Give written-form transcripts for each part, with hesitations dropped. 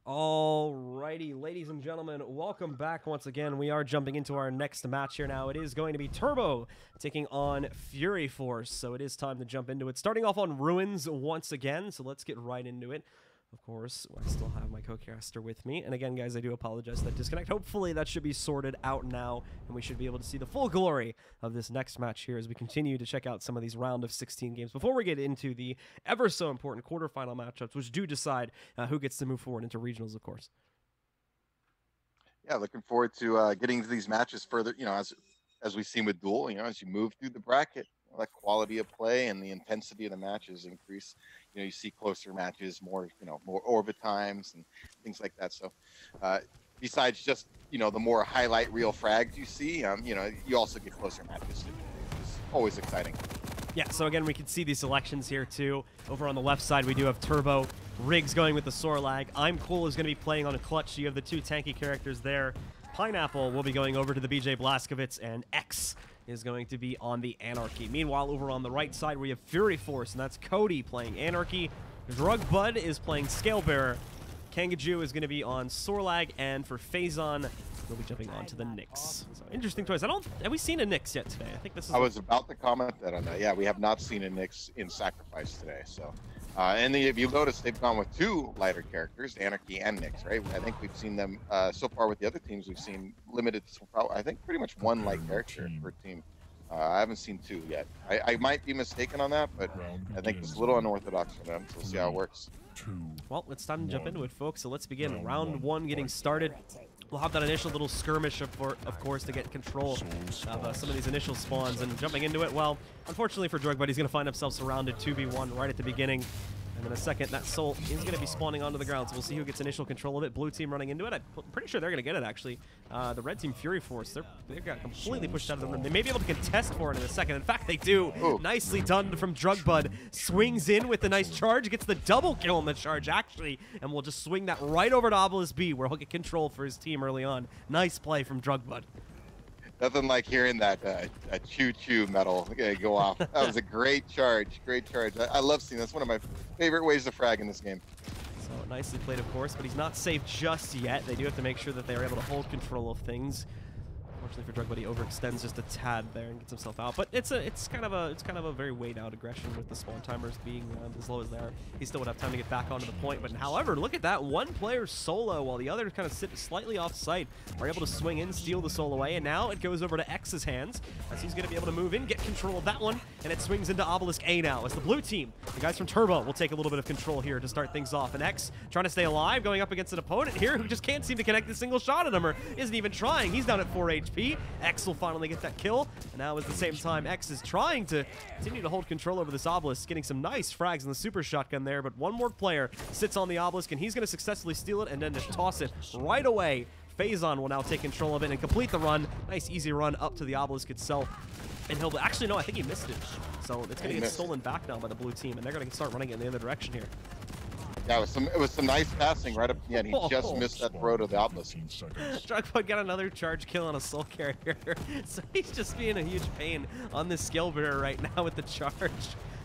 Alrighty, ladies and gentlemen, welcome back once again. We are jumping into our next match here now. It is going to be Turbo taking on Fury Force, so it is time to jump into it. Starting off on Ruins once again, so let's get right into it. Of course, I still have my co-caster with me. And again, guys, I do apologize for that disconnect. Hopefully, that should be sorted out now, and we should be able to see the full glory of this next match here as we continue to check out some of these round of 16 games before we get into the ever so important quarterfinal matchups, which do decide who gets to move forward into regionals, of course. Yeah, looking forward to getting into these matches further. As we've seen with Duel, as you move through the bracket, that quality of play and the intensity of the matches increase. You see closer matches, more orbit times and things like that. So, besides just the more highlight reel frags you see, you also get closer matches. It's always exciting. Yeah, so again, we can see these selections here too. Over on the left side, we do have Turbo. Riggs going with the Sorlag. I'm Cool is going to be playing on a clutch. You have the two tanky characters there. Pineapple will be going over to the BJ Blazkowicz, and X is going to be on the Anarchy. Meanwhile, over on the right side, we have Fury Force, and that's Cody playing Anarchy. Drug Bud is playing Scalebearer. Kangaju is going to be on Sorlag, and for Phazon, we'll be jumping on to the Nyx. So, interesting choice. Have we seen a Nyx yet today? I think this is... I was about to comment that on that. Yeah, we have not seen a Nyx in Sacrifice today, so... and if you notice, they've gone with two lighter characters, Anarchy and Nyx, right? I think we've seen them, so far with the other teams, we've seen limited, I think pretty much one light character per team. I haven't seen two yet. I might be mistaken on that, but I think it's a little unorthodox for them, so we'll see how it works. Well, it's time to jump into it, folks, so let's begin. Round one getting started. We'll have that initial little skirmish, of course, to get control of some of these initial spawns. And jumping into it, well, unfortunately for Drugbud, he's going to find himself surrounded 2v1 right at the beginning. And in a second, that soul is going to be spawning onto the ground, so we'll see who gets initial control of it. Blue team running into it. I'm pretty sure they're going to get it, actually. The red team, Fury Force, they got completely pushed out of the room. They may be able to contest for it in a second. In fact, they do. Ooh. Nicely done from Drugbud. Swings in with the nice charge, gets the double kill on the charge, actually, and we'll just swing that right over to Obelisk B, where he'll get control for his team early on. Nice play from Drugbud. Nothing like hearing that choo-choo metal go off. That was a great charge, great charge. I love seeing that's one of my favorite ways to frag in this game. So nicely played, of course, but he's not safe just yet. They do have to make sure that they are able to hold control of things. Unfortunately for Drugbud, he overextends just a tad there and gets himself out. But it's kind of a very weighed out aggression with the spawn timers being as low as they are. He still would have time to get back onto the point. But however, look at that, one player solo while the other kind of sit slightly off site. Are able to swing in, steal the soul away, and now it goes over to X's hands as he's going to be able to move in, get control of that one, and it swings into Obelisk A now as the blue team, the guys from Turbo, will take a little bit of control here to start things off. And X trying to stay alive, going up against an opponent here who just can't seem to connect a single shot at him, or isn't even trying. He's down at 4 HP. X will finally get that kill, and now at the same time, X is trying to continue to hold control over this Obelisk, getting some nice frags in the super shotgun there, but one more player sits on the Obelisk, and he's going to successfully steal it and then just toss it right away. Phazon will now take control of it and complete the run. Nice easy run up to the Obelisk itself. And he'll actually, no, I think he missed it. So it's going to get stolen back now by the blue team, and they're going to start running it in the other direction here. Yeah, it was some nice passing right up at the end. He just missed that throw to the Obelisk. Drugbud got another charge kill on a soul carrier. So he's just being a huge pain on this skill bearer right now with the charge.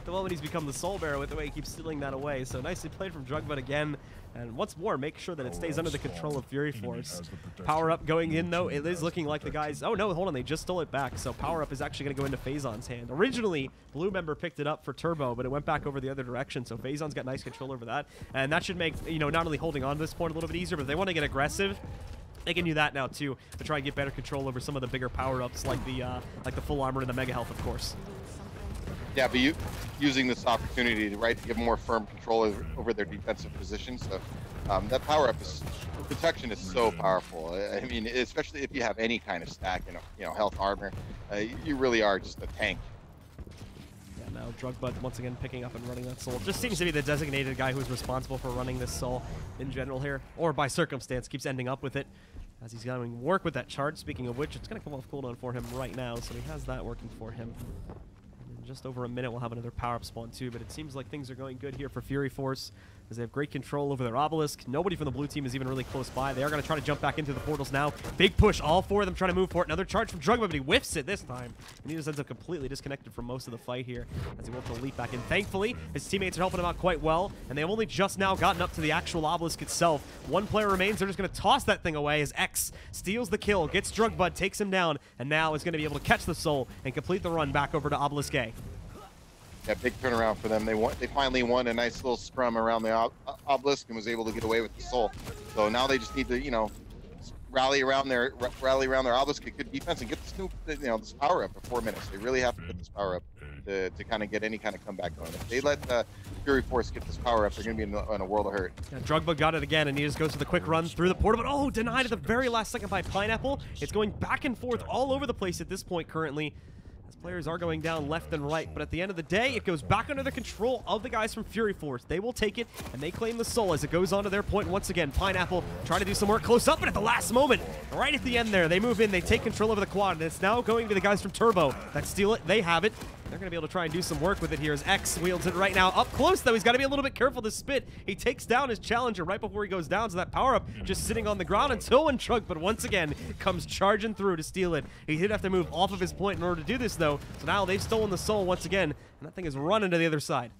The moment he's become the soul bearer with the way he keeps stealing that away. So nicely played from Drugbud again. And once more, make sure that it stays under the control of Fury Force. Power up going in though. It is looking like the guys... Oh no, hold on. They just stole it back. So power up is actually going to go into Phazon's hand. Originally, blue member picked it up for Turbo, but it went back over the other direction. So Phazon's got nice control over that. And that should make, not only holding on to this point a little bit easier, but if they want to get aggressive, they can do that now too, to try and get better control over some of the bigger power-ups like the full armor and the mega health, of course. Yeah, but using this opportunity to give more firm control over their defensive position. So that power-up protection is so powerful. I mean, especially if you have any kind of stack, health, armor, you really are just a tank. Yeah, now Drugbud once again picking up and running that soul. Just seems to be the designated guy who's responsible for running this soul in general here, or by circumstance keeps ending up with it. As he's going to work with that charge. Speaking of which, it's going to come off cooldown for him right now, so he has that working for him. just over a minute, we'll have another power-up spawn too, but it seems like things are going good here for Fury Force, as they have great control over their obelisk. Nobody from the blue team is even really close by. They are going to try to jump back into the portals now. Big push, all four of them trying to move for it. Another charge from Drugma, but he whiffs it this time. And he just ends up completely disconnected from most of the fight here, as he will have to leap back in. Thankfully, his teammates are helping him out quite well, and they've only just now gotten up to the actual obelisk itself. One player remains. They're just going to toss that thing away as X steals the kill, gets Drugbud, takes him down, and now is going to be able to catch the soul and complete the run back over to Obelisk A. Yeah, big turnaround for them. They finally won a nice little scrum around the obelisk and was able to get away with the soul. So now they just need to, you know, rally around their obelisk, get good defense, and get this power up for 4 minutes. They really have to get this power up to kind of get any kind of comeback going. If they let Fury Force get this power up, they're going to be in a world of hurt. Yeah, Drugbug got it again, and he just goes for the quick run through the portal, but oh, denied at the very last second by Pineapple. It's going back and forth all over the place at this point currently. Players are going down left and right, but at the end of the day, it goes back under the control of the guys from Fury Force. They will take it, and they claim the soul as it goes onto their point once again. Pineapple trying to do some work close up, but at the last moment, right at the end there, they move in, they take control over the quad, and it's now going to the guys from Turbo that steal it. They have it. They're going to be able to try and do some work with it here as X wields it right now. Up close, though. He's got to be a little bit careful to spit. He takes down his challenger right before he goes down, so that power-up just sitting on the ground until when Chug, but once again, comes charging through to steal it. He did have to move off of his point in order to do this, though. So now they've stolen the soul once again, and that thing is running to the other side.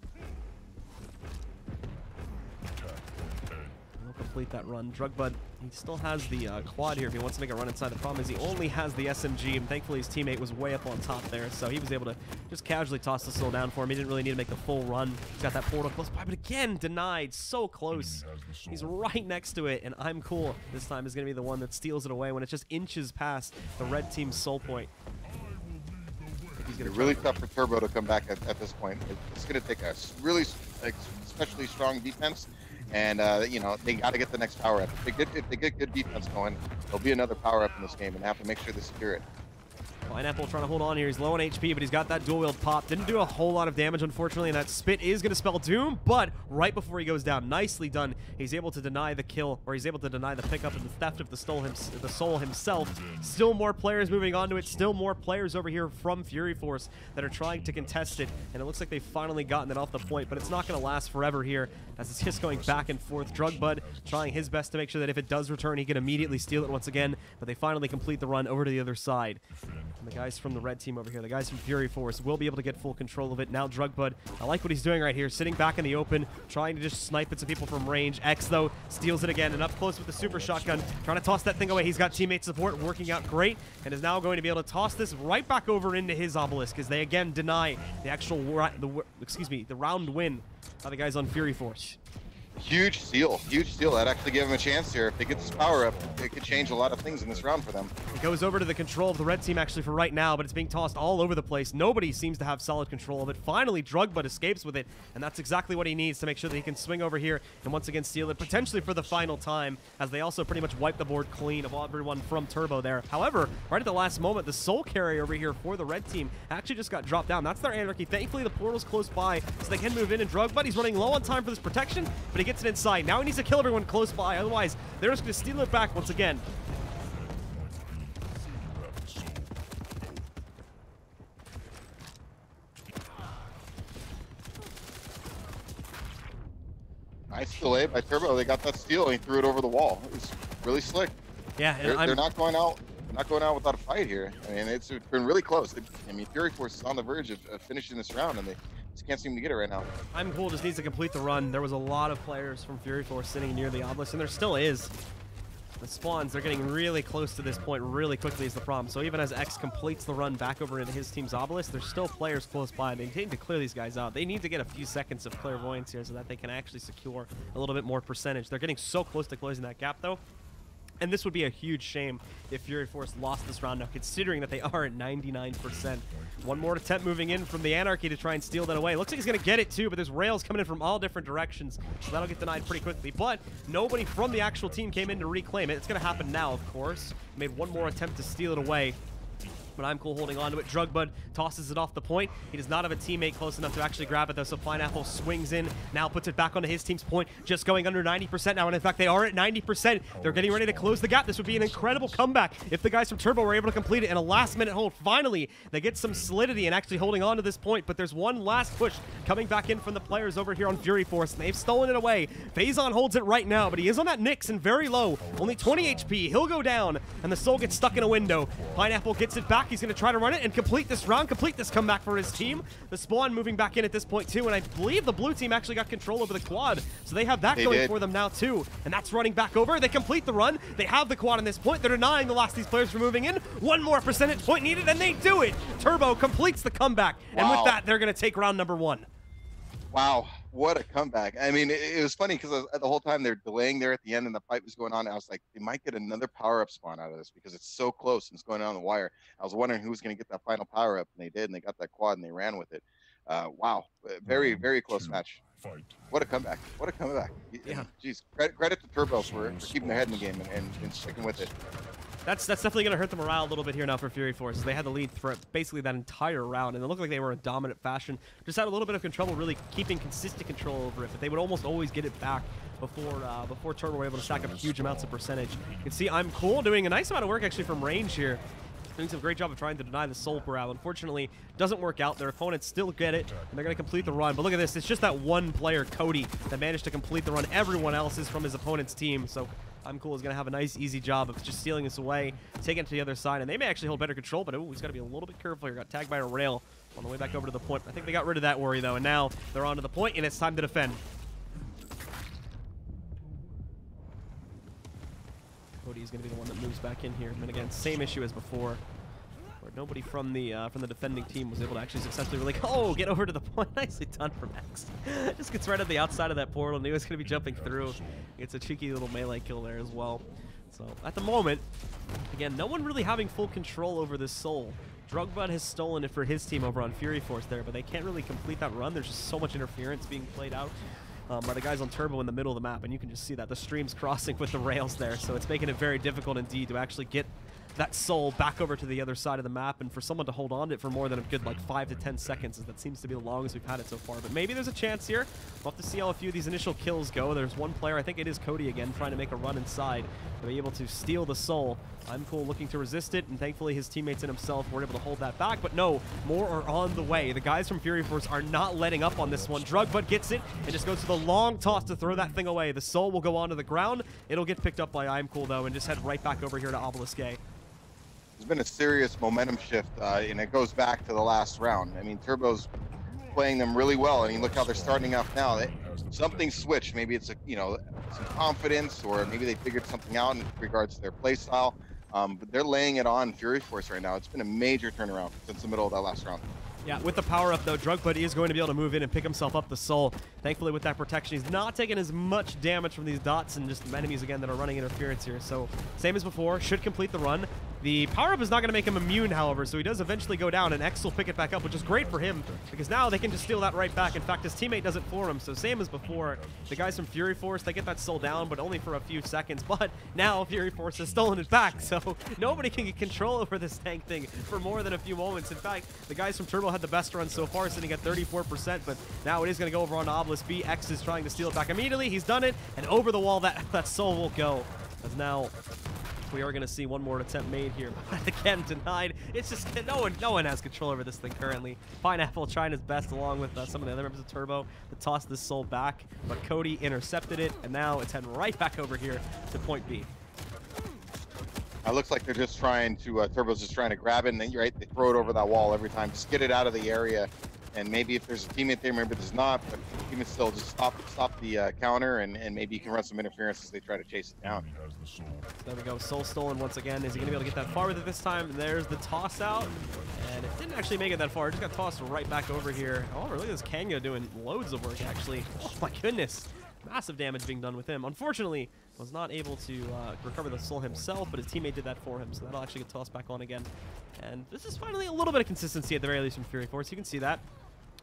He'll complete that run. Drugbud, he still has the quad here if he wants to make a run inside. The problem is he only has the SMG, and thankfully his teammate was way up on top there, so he was able to just casually toss the soul down for him. He didn't really need to make the full run. He's got that portal close by, but again, denied. So close. He's right next to it, and I'm cool. This time is going to be the one that steals it away when it's just inches past the red team's soul point. It's really tough for Turbo to come back at this point. It's going to take a really, especially strong defense. And, you know, they got to get the next power up. If they get good defense going, there'll be another power up in this game, and they have to make sure they secure it. Pineapple trying to hold on here. He's low on HP, but he's got that dual wield pop. Didn't do a whole lot of damage, unfortunately, and that spit is going to spell doom, but right before he goes down, nicely done. He's able to deny the kill, or he's able to deny the pickup and the theft of the soul himself. Still more players moving on to it. Still more players over here from Fury Force that are trying to contest it, and it looks like they've finally gotten it off the point, but it's not going to last forever here, as it's just going back and forth. Drugbud trying his best to make sure that if it does return, he can immediately steal it once again, but they finally complete the run over to the other side. And the guys from the red team over here, the guys from Fury Force, will be able to get full control of it. Now Drugbud, I like what he's doing right here, sitting back in the open, trying to just snipe at some people from range. X, though, steals it again, and up close with the super shotgun, trying to toss that thing away. He's got teammate support working out great, and is now going to be able to toss this right back over into his obelisk, as they again deny the actual, the round win by the guys on Fury Force. Huge steal. That actually gave him a chance here. If they get this power up, it could change a lot of things in this round for them. It goes over to the control of the red team actually for right now, but it's being tossed all over the place. Nobody seems to have solid control of it. Finally, Drugbud escapes with it, and that's exactly what he needs to make sure that he can swing over here and once again steal it, potentially for the final time, as they also pretty much wipe the board clean of everyone from Turbo there. However, right at the last moment, the soul carry over here for the red team actually just got dropped down. That's their anarchy. Thankfully, the portal's close by, so they can move in, and Drugbud, he's running low on time for this protection, but he gets it inside. Now he needs to kill everyone close by, otherwise they're just going to steal it back once again. Nice delay by Turbo. They got that steal and he threw it over the wall. It was really slick. Yeah, and they're not going out. Not going out without a fight here. I mean, it's been really close. I mean, Fury Force is on the verge of finishing this round, and they just can't seem to get it right now. I'm cool just needs to complete the run. There was a lot of players from Fury Force sitting near the obelisk, and there still is. The spawns, they're getting really close to this point really quickly is the problem. So even as X completes the run back over into his team's obelisk, there's still players close by. They need to clear these guys out. They need to get a few seconds of clairvoyance here so that they can actually secure a little bit more percentage. They're getting so close to closing that gap, though. And this would be a huge shame if Fury Force lost this round now, considering that they are at 99%. One more attempt moving in from the Anarchy to try and steal that away. Looks like he's going to get it too, but there's rails coming in from all different directions, so that'll get denied pretty quickly. But nobody from the actual team came in to reclaim it. It's going to happen now, of course. Made one more attempt to steal it away. but I'm cool holding on to it. Drugbud tosses it off the point. He does not have a teammate close enough to actually grab it, though, so Pineapple swings in, now puts it back onto his team's point, just going under 90% now, and in fact, they are at 90%. They're getting ready to close the gap. This would be an incredible comeback if the guys from Turbo were able to complete it in a last-minute hold. Finally, they get some solidity and actually holding on to this point, but there's one last push coming back in from the players over here on Fury Force, and they've stolen it away. Phazon holds it right now, but he is on that Nyx and very low, only 20 HP. He'll go down, and the Soul gets stuck in a window. Pineapple gets it back. He's going to try to run it and complete this round, complete this comeback for his team. The Spawn moving back in at this point too, and I believe the blue team actually got control over the quad, so they have that going for them now too. And that's running back over. They complete the run. They have the quad on this point. They're denying the last of these players from moving in. One more percentage point needed, and they do it. Turbo completes the comeback, and with that, they're going to take round number 1. Wow, what a comeback. I mean, it was funny because the whole time they're delaying there at the end and the fight was going on. I was like, they might get another power-up spawn out of this because it's so close and it's going on the wire. I was wondering who was going to get that final power-up, and they did, and they got that quad and they ran with it. Wow, very, very close match. What a comeback. What a comeback. Yeah. Jeez, credit to Turbo for keeping their head in the game and sticking with it. That's definitely going to hurt the morale a little bit here now for Fury Force. They had the lead for basically that entire round, and it looked like they were in dominant fashion. Just had a little bit of trouble really keeping consistent control over it, but they would almost always get it back before Turbo were able to stack up huge amounts of percentage. You can see I'm cool doing a nice amount of work actually from range here. Doing some great job of trying to deny the Soul morale. Unfortunately, doesn't work out. Their opponents still get it, and they're going to complete the run. But look at this. It's just that one player, Cody, that managed to complete the run. Everyone else is from his opponent's team, so I'm cool is going to have a nice, easy job of just stealing this away, taking it to the other side, and they may actually hold better control, but he's got to be a little bit careful here. Got tagged by a rail on the way back over to the point. I think they got rid of that worry, though, and now they're on to the point, and it's time to defend. Cody is going to be the one that moves back in here, and again, same issue as before, where nobody from the defending team was able to actually successfully get over to the point. Nicely done from X. Just gets right at the outside of that portal. Knew he was going to be jumping through. It's a cheeky little melee kill there as well. So at the moment, again, no one really having full control over this Soul. Drugbud has stolen it for his team over on Fury Force there, but they can't really complete that run. There's just so much interference being played out by the guys on Turbo in the middle of the map, and you can just see that the stream's crossing with the rails there, so it's making it very difficult indeed to actually get that Soul back over to the other side of the map, and for someone to hold on to it for more than a good 5 to 10 seconds, that seems to be the longest we've had it so far. But maybe there's a chance here. We'll have to see how a few of these initial kills go. There's one player, I think it is Cody again, trying to make a run inside to be able to steal the Soul. I'm cool looking to resist it, and thankfully his teammates and himself were able to hold that back. But no, more are on the way. The guys from Fury Force are not letting up on this one. Drugbud gets it and just goes to the long toss to throw that thing away. The Soul will go onto the ground. It'll get picked up by I'm Cool, though, and just head right back over here to Obelisk A. There's been a serious momentum shift, and it goes back to the last round. I mean, Turbo's playing them really well. I mean, look how they're starting off now. Something switched. Maybe it's some confidence, or maybe they figured something out in regards to their play style. But they're laying it on Fury Force right now. It's been a major turnaround since the middle of that last round. Yeah, with the power-up, though, Drugbud is going to be able to move in and pick himself up the Soul. Thankfully, with that protection, he's not taking as much damage from these dots and just enemies, again, that are running interference here. So, same as before, should complete the run. The power-up is not going to make him immune, however, so he does eventually go down, and X will pick it back up, which is great for him, because now they can just steal that right back. In fact, his teammate does it for him, so same as before. The guys from Fury Force, they get that Soul down, but only for a few seconds. But now Fury Force has stolen it back, so nobody can get control over this tank thing for more than a few moments. In fact, the guys from Turbo had the best run so far, sitting at 34%, but now it is going to go over on Obelisk B. X is trying to steal it back immediately. He's done it, and over the wall that Soul will go. As now we are going to see one more attempt made here, but again denied. It's just no one has control over this thing currently. Pineapple trying his best along with some of the other members of Turbo to toss this Soul back, but Cody intercepted it, and now it's heading right back over here to point B. It looks like they're just trying to, Turbo's just trying to grab it, and then you're right, they throw it over that wall every time. Just get it out of the area, and maybe if there's a teammate there, maybe there's not, but the teammate still just stop the counter, and maybe you can run some interference as they try to chase it down. There we go, Soul stolen once again. Is he going to be able to get that far with it this time? There's the toss out, and it didn't actually make it that far. It just got tossed right back over here. Oh, look at this Kanga doing loads of work, actually. Oh my goodness. Massive damage being done with him. Unfortunately, was not able to recover the Soul himself, but his teammate did that for him, so that'll actually get tossed back on again. And this is finally a little bit of consistency at the very least from Fury Force. You can see that.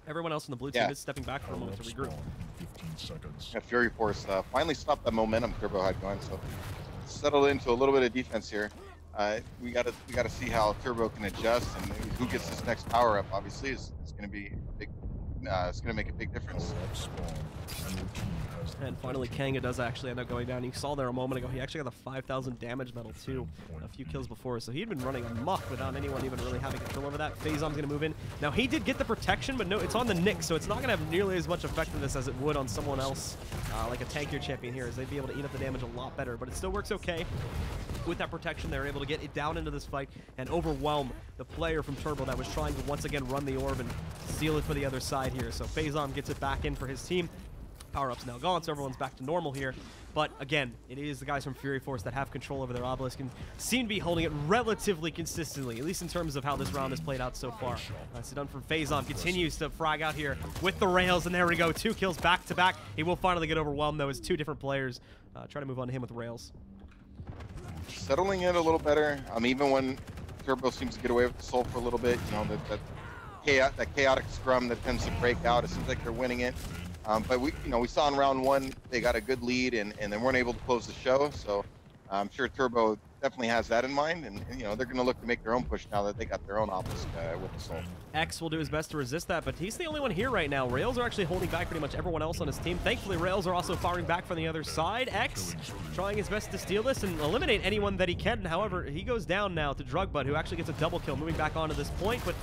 Everyone else in the blue team is stepping back for a moment to regroup. 15 seconds. Yeah, Fury Force finally stopped the momentum Turbo had going, so settled into a little bit of defense here. we gotta see how Turbo can adjust and who gets this next power up. Obviously, is going to be a big. It's going to make a big difference. And finally, Kanga does actually end up going down. You saw there a moment ago, he actually got the 5,000 damage medal too, a few kills before. So he'd been running amok without anyone even really having control over that. Phazon's going to move in. Now, he did get the protection, but no, it's on the Nick, so it's not going to have nearly as much effectiveness as it would on someone else, like a tankier champion here, as they'd be able to eat up the damage a lot better. But it still works okay. With that protection, they were able to get it down into this fight and overwhelm the player from Turbo that was trying to once again run the orb and steal it for the other side here. So Phazon gets it back in for his team. Power-up's now gone, so everyone's back to normal here. But again, it is the guys from Fury Force that have control over their obelisk and seem to be holding it relatively consistently, at least in terms of how this round has played out so far. Nicely done from Phazon. Continues to frag out here with the rails, and there we go. 2 kills back to back. He will finally get overwhelmed, though, as 2 different players try to move on to him with rails. Settling in a little better. Even when Turbo seems to get away with the soul for a little bit, you know, that chaotic scrum that tends to break out. It seems like they're winning it. But we saw in round 1 they got a good lead and they weren't able to close the show. So I'm sure Turbo definitely has that in mind, and you know they're going to look to make their own push now that they got their own obelisk with the soul. X will do his best to resist that, but he's the only one here right now. Rails are actually holding back pretty much everyone else on his team. Thankfully, Rails are also firing back from the other side. X trying his best to steal this and eliminate anyone that he can. However, he goes down now to Drugbud, who actually gets a double kill, moving back onto this point, but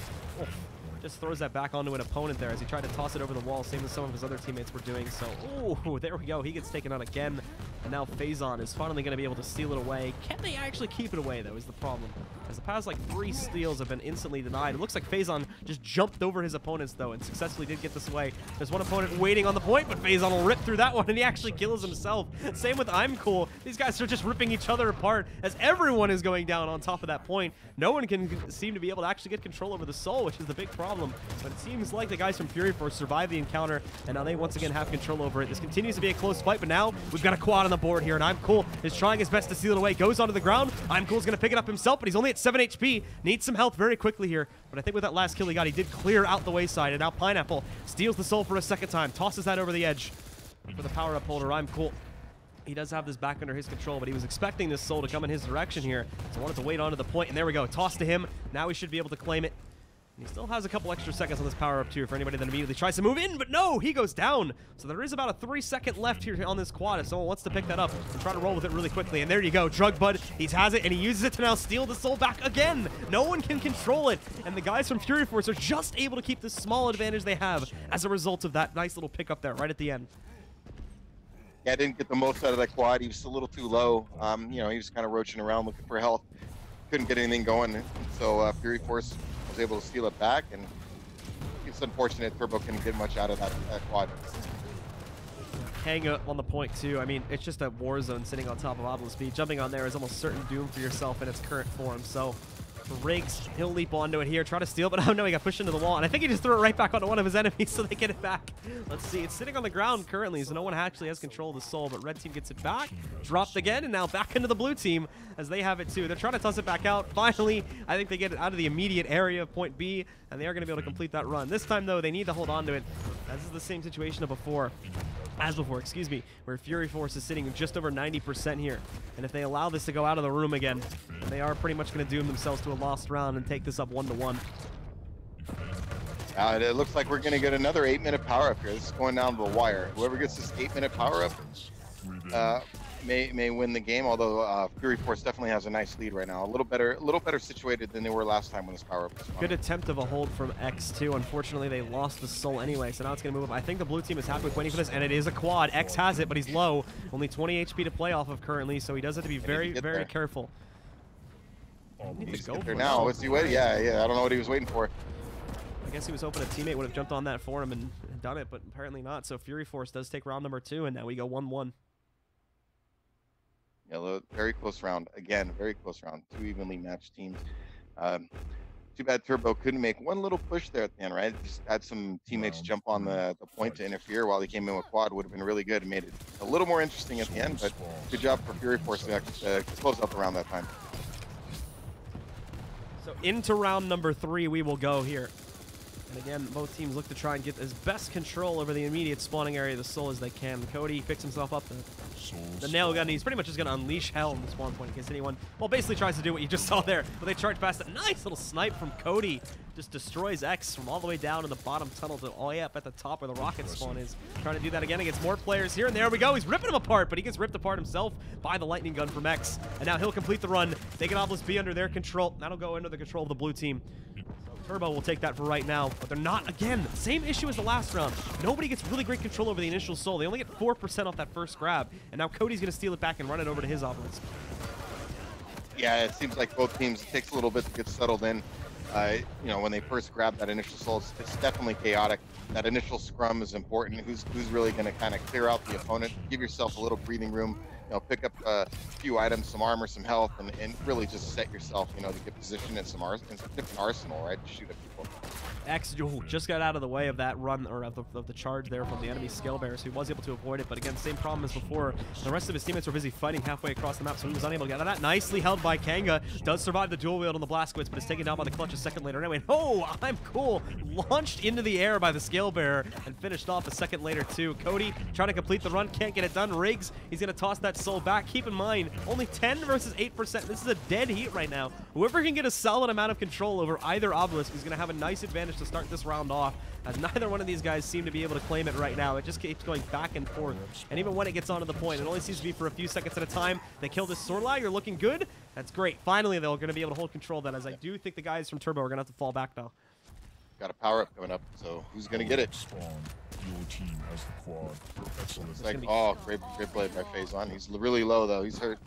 just throws that back onto an opponent there as he tried to toss it over the wall, same as some of his other teammates were doing. So, oh, there we go. He gets taken out again. And now Phazon is finally going to be able to steal it away. Can they actually keep it away, though, is the problem. As the past, like, 3 steals have been instantly denied. It looks like Phazon just jumped over his opponents, though, and successfully did get this away. There's one opponent waiting on the point, but Phazon will rip through that one, and he actually kills himself. Same with I'm Cool. These guys are just ripping each other apart as everyone is going down on top of that point. No one can seem to be able to actually get control over the soul, which is the big problem. But it seems like the guys from Fury Force survived the encounter, and now they once again have control over it. This continues to be a close fight, but now we've got a quad on the board here, and I'm Cool is trying his best to steal it away. Goes onto the ground. I'm Cool's going to pick it up himself, but he's only at 7 HP. Needs some health very quickly here. But I think with that last kill he got, he did clear out the wayside, and now Pineapple steals the soul for a second time. Tosses that over the edge for the power-up holder. I'm Cool. He does have this back under his control, but he was expecting this soul to come in his direction here. So wanted to wait onto the point, and there we go. Toss to him. Now he should be able to claim it. He still has a couple extra seconds on this power-up, too, for anybody that immediately tries to move in, but no, he goes down. So there is about a 3-second left here on this quad if someone wants to pick that up and try to roll with it really quickly. And there you go, Drugbud, he has it, and he uses it to now steal the soul back again. No one can control it, and the guys from Fury Force are just able to keep the small advantage they have as a result of that nice little pickup there right at the end. Yeah, I didn't get the most out of that quad. He was a little too low. You know, he was kind of roaching around looking for health. Couldn't get anything going, so Fury Force was able to steal it back, and it's unfortunate Turbo couldn't get much out of that quad. Hang up on the point, too. I mean, it's just a war zone sitting on top of Obelisk Speed. Jumping on there is almost certain doom for yourself in its current form, so for Riggs, he'll leap onto it here, try to steal, but oh no, he got pushed into the wall, and I think he just threw it right back onto one of his enemies so they get it back. Let's see, it's sitting on the ground currently, so no one actually has control of the soul, but red team gets it back, dropped again, and now back into the blue team as they have it too. They're trying to toss it back out. Finally, I think they get it out of the immediate area of point B, and they are going to be able to complete that run. This time, though, they need to hold on to it. This is the same situation of before. As before, excuse me, where Fury Force is sitting just over 90% here. And if they allow this to go out of the room again, they are pretty much going to doom themselves to a lost round and take this up 1-1. It looks like we're going to get another 8-minute power-up here. This is going down to the wire. Whoever gets this 8-minute power-up may win the game, although Fury Force definitely has a nice lead right now. A little better situated than they were last time when this power-up was on. Good attempt of a hold from X2. Unfortunately, they lost the soul anyway, so now it's going to move up. I think the blue team is happy with waiting for this, and it is a quad. X has it, but he's low. Only 20 HP to play off of currently, so he does have to be very, very careful. He's go there now. What's he waiting? Yeah, I don't know what he was waiting for. I guess he was hoping a teammate would have jumped on that for him and done it, but apparently not. So Fury Force does take round number 2, and now we go 1-1. Yeah, very close round. Again, very close round. 2 evenly matched teams. Too bad Turbo couldn't make one little push there at the end, right? Just had some teammates jump on the point to interfere while he came in with quad. Would have been really good and made it a little more interesting at the end, but good job for Fury Force to close out the round that time. So into round number 3 we will go here. And again, both teams look to try and get as best control over the immediate spawning area of the Soul as they can. Cody picks himself up the nail gun. He's pretty much just going to unleash hell in the spawn point in case anyone, well, basically tries to do what you just saw there. But they charge past it. Nice little snipe from Cody. Just destroys X from all the way down in the bottom tunnel to all the way up at the top where the rocket spawn is. Trying to do that again against more players here. And there we go. He's ripping him apart, but he gets ripped apart himself by the lightning gun from X. And now he'll complete the run. They can Obelisk be under their control. That'll go under the control of the blue team. Turbo will take that for right now, but they're not, again, same issue as the last round. Nobody gets really great control over the initial Soul. They only get 4% off that first grab, and now Cody's going to steal it back and run it over to his Obelisk. Yeah, it seems like both teams, it takes a little bit to get settled in. You know, when they first grab that initial Soul, it's definitely chaotic. That initial scrum is important. Who's really going to kind of clear out the opponent, give yourself a little breathing room, you know, pick up a few items, some armor, some health, and really just set yourself, you know, to get positioned in some different arsenal, right, to shoot at people. X just got out of the way of that run, or of the charge there from the enemy Scale Bear, so he was able to avoid it. But again, same problem as before. The rest of his teammates were busy fighting halfway across the map, so he was unable to get out of that. Nicely held by Kanga. Does survive the dual wield on the Blastquits, but is taken down by the clutch a second later. Anyway, oh, I'm cool. Launched into the air by the Scale Bear and finished off a second later too. Cody trying to complete the run, can't get it done. Riggs, he's going to toss that Soul back. Keep in mind, only 10 versus 8%. This is a dead heat right now. Whoever can get a solid amount of control over either Obelisk is going to have a nice advantage to start this round off, as neither one of these guys seem to be able to claim it right now. It just keeps going back and forth, and even when it gets onto the point, it only seems to be for a few seconds at a time. They kill this sword lag. You're looking good. That's great. Finally, they're going to be able to hold control of that, as I do think the guys from Turbo are going to have to fall back now. Got a power-up coming up, so who's going to get it? Your team has the quad. Excellent. It's like, oh, great play by Faison. He's really low, though. He's hurt.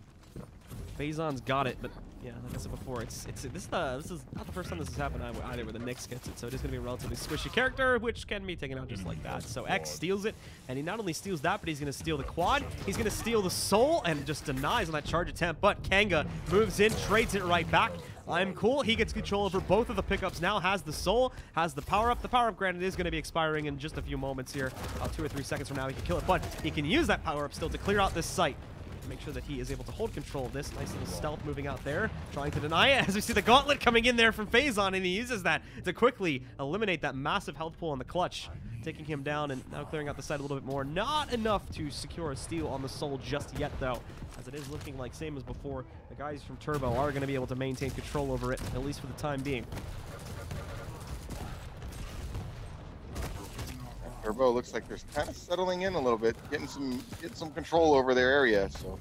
Faison's got it, but yeah, like I said before, this is not the first time this has happened either where the Nyx gets it, so it is going to be a relatively squishy character, which can be taken out just like that. So X steals it, and he not only steals that, but he's going to steal the quad, he's going to steal the Soul, and just denies on that charge attempt, but Kanga moves in, trades it right back. I'm cool. He gets control over both of the pickups now, has the Soul, has the power-up. The power-up, granted, is going to be expiring in just a few moments here. 2 or 3 seconds from now, he can kill it, but he can use that power-up still to clear out this site. Make sure that he is able to hold control of this. Nice little stealth moving out there, trying to deny it, as we see the gauntlet coming in there from Faison, and he uses that to quickly eliminate that massive health pool on the clutch, taking him down and now clearing out the site a little bit more. Not enough to secure a steal on the Soul just yet, though, as it is looking like, same as before, the guys from Turbo are going to be able to maintain control over it, at least for the time being. Turbo looks like they're kind of settling in a little bit, getting some control over their area. So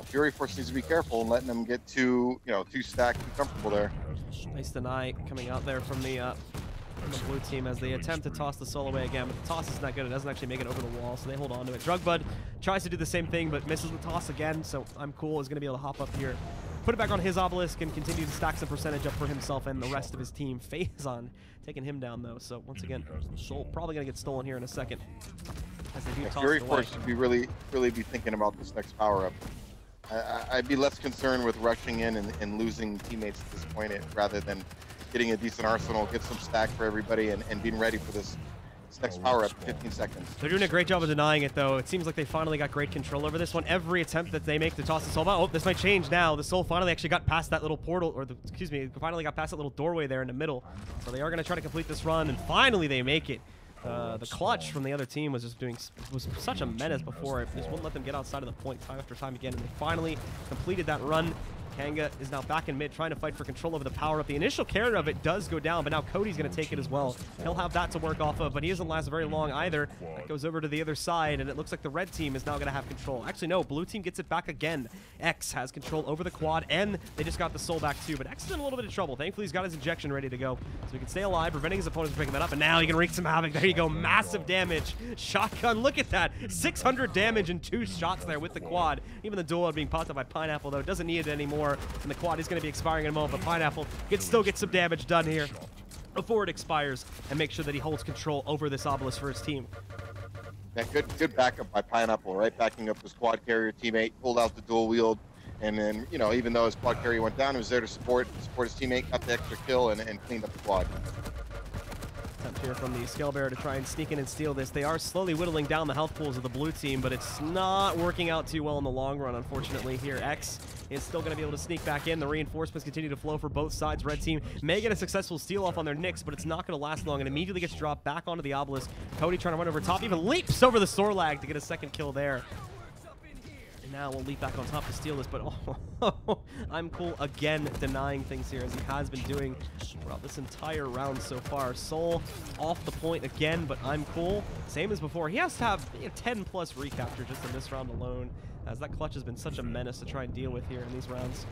Fury Force needs to be careful and letting them get too stacked, too comfortable there. Nice deny coming out there from the blue team as they attempt to toss the Soul away again, but the toss is not good. It doesn't actually make it over the wall, so they hold on to it. Drugbud tries to do the same thing, but misses the toss again, so I'm cool is going to be able to hop up here, put it back on his Obelisk, and continue to stack some percentage up for himself and the rest of his team. Faison taking him down, though, so once again, Soul probably going to get stolen here in a second. As they do toss Fury it away. Force should be really be thinking about this next power-up. I'd be less concerned with rushing in and losing teammates at this point, rather than getting a decent arsenal, get some stack for everybody, and being ready for this next power-up in 15 seconds. They're doing a great job of denying it, though. It seems like they finally got great control over this one. Every attempt that they make to toss the Soul out, oh, this might change now. The Soul finally actually got past that little portal, or finally got past that little doorway there in the middle. So they are going to try to complete this run, and finally they make it. The clutch from the other team was such a menace before. It just wouldn't let them get outside of the point time after time again, and they finally completed that run. Kanga is now back in mid, trying to fight for control over the power-up. The initial carry of it does go down, but now Cody's going to take it as well. He'll have that to work off of, but he doesn't last very long either. That goes over to the other side, and it looks like the red team is now going to have control. Actually, no, blue team gets it back again. X has control over the quad, and they just got the Soul back too, but X is in a little bit of trouble. Thankfully, he's got his injection ready to go, so he can stay alive, preventing his opponents from picking that up, and now he can wreak some havoc. There you go, massive damage. Shotgun, look at that. 600 damage in 2 shots there with the quad. Even the duel being popped up by Pineapple, though, doesn't need it anymore, and the quad is going to be expiring in a moment, but Pineapple can still get some damage done here before it expires and make sure that he holds control over this Obelisk for his team. Yeah, good backup by Pineapple, right? Backing up his quad carrier teammate, pulled out the dual wield, and then, even though his quad carrier went down, he was there to support his teammate, got the extra kill, and cleaned up the quad. attempt here from the Scale Bearer to try and sneak in and steal this. They are slowly whittling down the health pools of the blue team, but it's not working out too well in the long run, unfortunately. Here, X is still going to be able to sneak back in. The reinforcements continue to flow for both sides. Red team may get a successful steal off on their Nyx, but it's not going to last long and immediately gets dropped back onto the Obelisk. Cody trying to run over top, even leaps over the Sorlag to get a second kill there. And now we'll leap back on top to steal this, but I'm cool again denying things here as he has been doing throughout this entire round so far. Soul off the point again, but I'm cool. Same as before. He has to have 10 plus recapture just in this round alone, as that clutch has been such a menace to try and deal with here in these rounds.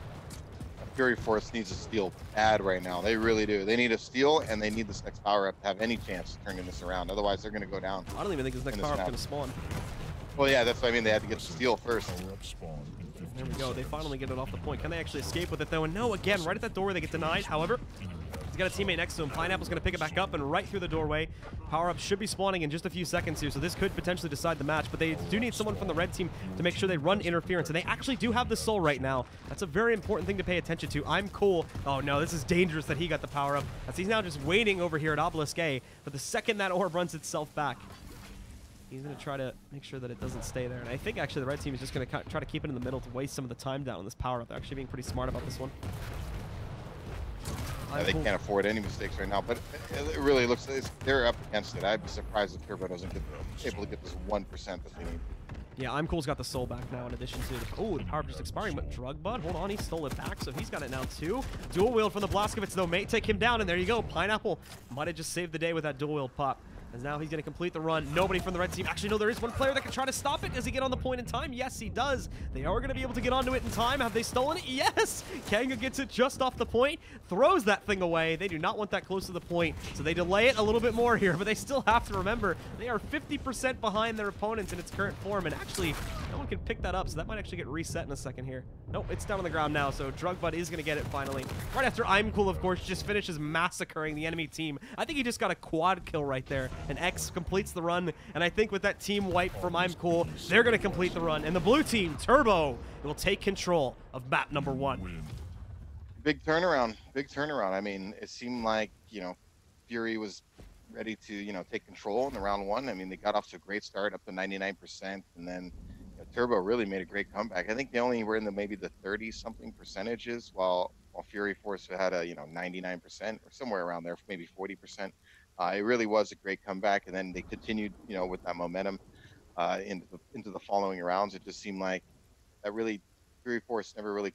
Fury Force needs a steal bad right now. They really do. They need a steal, and they need this next power up to have any chance of turning this around. Otherwise, they're going to go down. I don't even think this next power up is going to spawn. Well, yeah, that's what I mean. They had to get the steal first. There we go. They finally get it off the point. Can they actually escape with it, though? And no, again, right at that doorway, they get denied. However, he's got a teammate next to him. Pineapple's going to pick it back up and right through the doorway. Power-up should be spawning in just a few seconds here, so this could potentially decide the match. But they do need someone from the red team to make sure they run interference, and they actually do have the soul right now. That's a very important thing to pay attention to. I'm cool. Oh, no, this is dangerous that he got the power-up, as he's now just waiting over here at Obelisk A. But the second that orb runs itself back, he's going to try to make sure that it doesn't stay there. And I think actually the red team is just going to try to keep it in the middle to waste some of the time down on this power-up. They're actually being pretty smart about this one. Yeah, they can't afford any mistakes right now, but it really looks like they're up against it. I'd be surprised if Turbo doesn't get able to get this 1% that they need. Yeah, I'm cool's got the soul back now in addition to the... Oh, the power just expiring, but Drug Bud, hold on, he stole it back, so he's got it now too. Dual wield from the Blazkowicz, though, may take him down, and there you go. Pineapple might have just saved the day with that dual wield pop. As now he's going to complete the run. Nobody from the red team. Actually, no, there is one player that can try to stop it. Does he get on the point in time? Yes, he does. They are going to be able to get onto it in time. Have they stolen it? Yes! Kanga gets it just off the point. Throws that thing away. They do not want that close to the point, so they delay it a little bit more here, but they still have to remember they are 50% behind their opponents in its current form, and actually, no one can pick that up, so that might actually get reset in a second here. Nope, it's down on the ground now, so Drug Bud is going to get it finally. Right after I'm Cool, of course, just finishes massacring the enemy team. I think he just got a quad kill right there, and X completes the run, and I think with that team wipe from I'm Cool, they're going to complete the run, and the blue team, Turbo, will take control of map number 1. Big turnaround, big turnaround. I mean, it seemed like, Fury was ready to, take control in the round 1. I mean, they got off to a great start, up to 99%, and then Turbo really made a great comeback. I think they only were in maybe the 30-something percentages, while Fury Force had a 99% or somewhere around there, maybe 40%. It really was a great comeback, and then they continued, with that momentum into the following rounds. It just seemed like that really Fury Force never really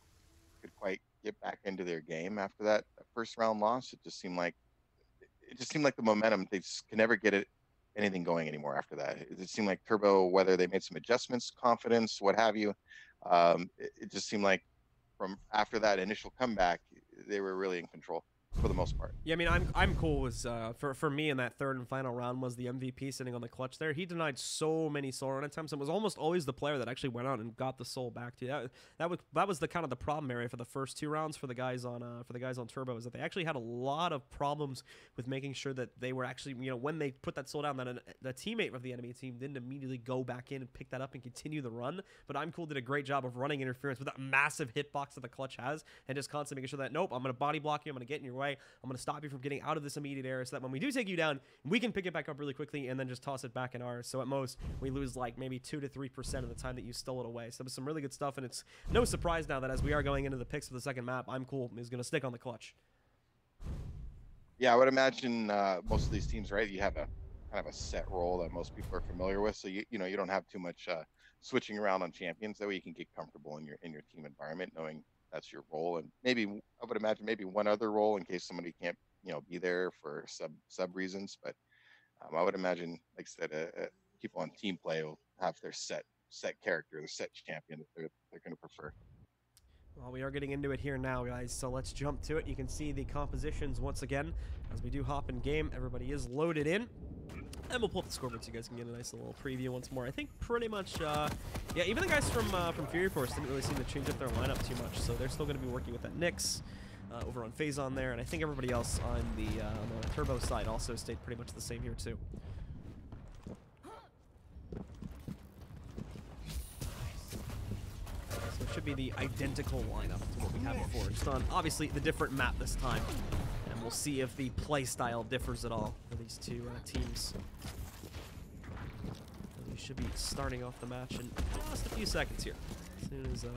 could quite get back into their game after that first round loss. It just seemed like the momentum, they just could never get anything going anymore after that. It seemed like Turbo, whether they made some adjustments, confidence, what have you, it just seemed like from after that initial comeback, they were really in control for the most part. Yeah, I mean, I'm Cool was for me in that third and final round was the MVP sitting on the clutch there. He denied so many soul run attempts and was almost always the player that actually went out and got the soul back to you. That was the kind of the problem area for the first 2 rounds for the guys on Turbo, is that they actually had a lot of problems with making sure that they were actually, when they put that soul down, that the teammate of the enemy team didn't immediately go back in and pick that up and continue the run. But I'm Cool did a great job of running interference with that massive hitbox that the clutch has, and just constantly making sure that, nope, I'm going to body block you, I'm going to get in your way, I'm going to stop you from getting out of this immediate area, so that when we do take you down, we can pick it back up really quickly and then just toss it back in ours. So at most, we lose like maybe 2 to 3% of the time that you stole it away. So that was some really good stuff, and it's no surprise now that as we are going into the picks for the second map, I'm Cool is going to stick on the clutch. Yeah, I would imagine most of these teams, right, you have a kind of a set role that most people are familiar with, so you don't have too much switching around on champions. That way you can get comfortable in your team environment, knowing that's your role, and maybe I would imagine maybe one other role in case somebody can't be there for sub reasons. But I would imagine, like I said, people on team play will have their set character, their set champion that they're going to prefer. Well, we are getting into it here now, guys, so let's jump to it. You can see the compositions once again as we do hop in game. Everybody is loaded in. And we'll pull up the scoreboard so you guys can get a nice little preview once more. I think pretty much, yeah, even the guys from Fury Force didn't really seem to change up their lineup too much, so they're still going to be working with that Nyx over on Phazon there, and I think everybody else on the Turbo side also stayed pretty much the same here too. So it should be the identical lineup to what we had before, just on obviously the different map this time. And we'll see if the play style differs at all for the these two teams. We should be starting off the match in just a few seconds here.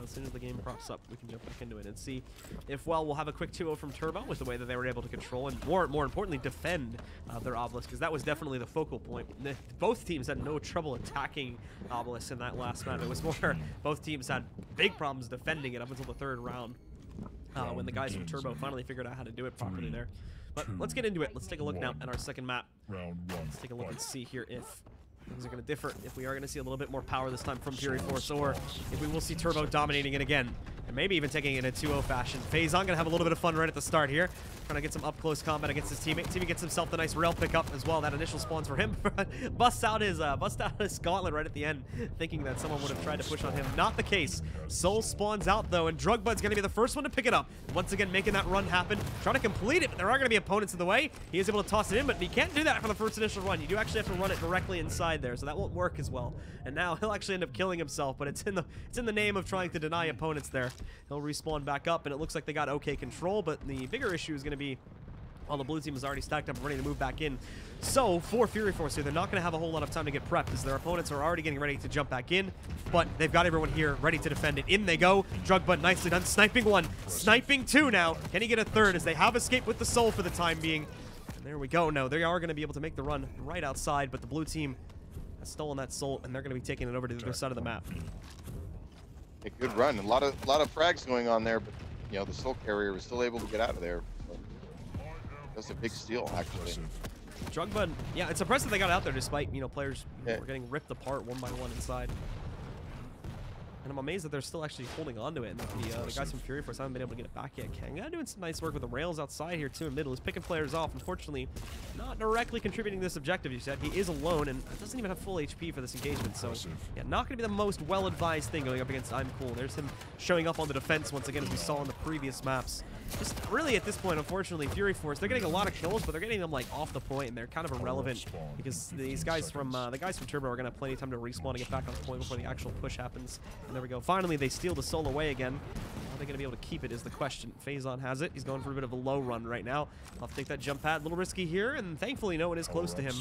As soon as the game props up, we can jump back into it and see if, well, we'll have a quick 2-0 from Turbo with the way that they were able to control and more importantly defend their Obelisk, because that was definitely the focal point. Both teams had no trouble attacking Obelisk in that last round. It was more both teams had big problems defending it up until the third round when the guys from Turbo finally figured out how to do it properly there. But let's get into it. Let's take a look now at our second map. Let's take a look and see here if things are going to differ, if we are going to see a little bit more power this time from Fury Force, or if we will see Turbo dominating it again, and maybe even taking it in a 2-0 fashion. Faison going to have a little bit of fun right at the start here, trying to get some up-close combat against his teammate. Teammate gets himself the nice rail pickup as well. That initial spawns for him. busts out his gauntlet right at the end, thinking that someone would have tried to push on him. Not the case. Soul spawns out, though, and Drugbud's going to be the first one to pick it up. Once again, making that run happen, trying to complete it, but there are going to be opponents in the way. He is able to toss it in, but he can't do that for the first initial run. You do actually have to run it directly inside there, so that won't work as well. And now he'll actually end up killing himself, but it's in the name of trying to deny opponents there. He'll respawn back up, and it looks like they got okay control, but the bigger issue is going to be, well, the blue team is already stacked up and ready to move back in. So, for Fury Force here, they're not going to have a whole lot of time to get prepped, as their opponents are already getting ready to jump back in, but they've got everyone here ready to defend it. In they go. Drugbud nicely done. Sniping one. Sniping two now. Can he get a third, as they have escaped with the soul for the time being? And there we go. No, they are going to be able to make the run right outside, but the blue team has stolen that soul, and they're going to be taking it over to the other side of the map. A good run. A lot of frags going on there, but you know the soul carrier was still able to get out of there. So that's a big steal, actually. Drugbud, yeah, it's impressive they got out there despite, you know, players were getting ripped apart one by one inside. And I'm amazed that they're still actually holding on to it, and that the guys from Fury Force haven't been able to get it back yet. Kanga doing some nice work with the rails outside here, too, in middle. He's picking players off. Unfortunately, not directly contributing to this objective, you said. He is alone, and doesn't even have full HP for this engagement. So, yeah, not going to be the most well-advised thing going up against I'm Cool. There's him showing up on the defense once again, as we saw on the previous maps. Just really at this point, unfortunately, Fury Force, they're getting a lot of kills, but they're getting them like off the point, and they're kind of irrelevant because these guys from Turbo are going to have plenty of time to respawn and get back on the point before the actual push happens. And there we go. Finally, they steal the soul away again. Are they going to be able to keep it is the question. Faison has it. He's going for a bit of a low run right now. I'll have to take that jump pad. A little risky here, and thankfully no one is close to him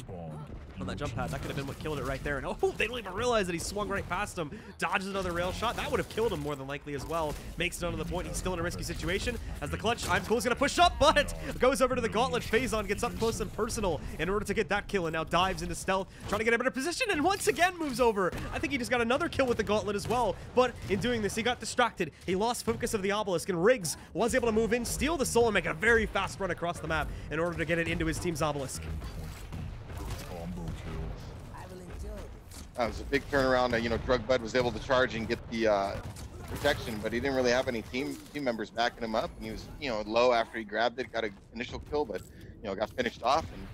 on that jump pad. That could have been what killed it right there. And oh, they don't even realize that he swung right past him. Dodges another rail shot. That would have killed him more than likely as well. Makes it onto the point. He's still in a risky situation. As the clutch, I'm Cool is going to push up, but goes over to the gauntlet. Faison gets up close and personal in order to get that kill, and now dives into stealth, trying to get a better position, and once again moves over. I think he just got another kill with the gauntlet as well, but in doing this, he got distracted. He lost focus of the obelisk, and Riggs was able to move in, steal the soul, and make a very fast run across the map in order to get it into his team's obelisk. It was a big turnaround. You know, Drugbud was able to charge and get the protection, but he didn't really have any team members backing him up, and he was, you know, low after he grabbed it, got an initial kill, but you know, got finished off, and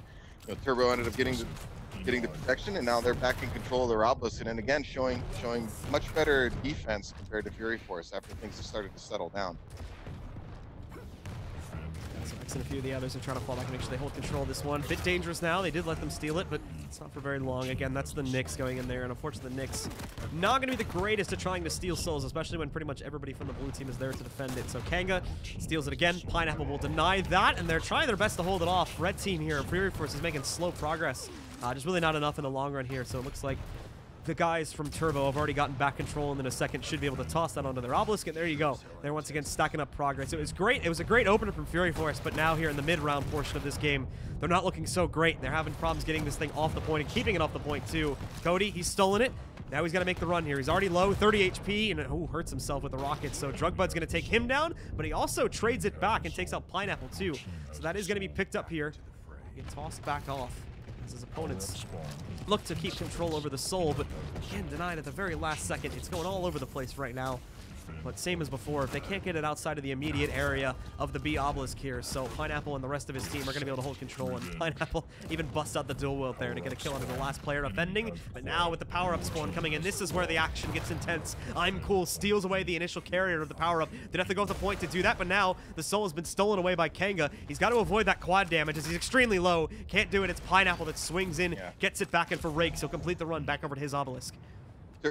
you know, Turbo ended up getting the protection, and now they're back in control of their obelisk, and again showing much better defense compared to Fury Force after things have started to settle down. So X and a few of the others are trying to fall back and make sure they hold control of this one. Bit dangerous now. They did let them steal it, but it's not for very long. Again, that's the Nyx going in there, and unfortunately the Nyx not going to be the greatest at trying to steal souls, especially when pretty much everybody from the blue team is there to defend it. So Kanga steals it again. Pineapple will deny that, and they're trying their best to hold it off. Red team here, Fury Force, is making slow progress. Just really not enough in the long run here, so it looks like the guys from Turbo have already gotten back control, and in a second should be able to toss that onto their obelisk, and there you go. They're once again stacking up progress. It was great. It was a great opener from Fury Force, but now here in the mid-round portion of this game, they're not looking so great. They're having problems getting this thing off the point and keeping it off the point too. Cody, he's stolen it. Now he's got to make the run here. He's already low, 30 HP, and hurts himself with the rocket. So Drugbud's going to take him down, but he also trades it back and takes out Pineapple too. So that is going to be picked up here. Get tossed back off as his opponents look to keep control over the soul, but again, denied at the very last second. It's going all over the place right now. But same as before, if they can't get it outside of the immediate area of the B obelisk here, so Pineapple and the rest of his team are going to be able to hold control, and Pineapple even busts out the dual wield there to get a kill onto the last player defending. But now with the power-up spawn coming in, this is where the action gets intense. I'm Cool steals away the initial carrier of the power-up. Did have to go with the point to do that, but now the soul has been stolen away by Kanga. He's got to avoid that quad damage as he's extremely low. Can't do it. It's Pineapple that swings in, gets it back in for Riggs. He'll complete the run back over to his obelisk.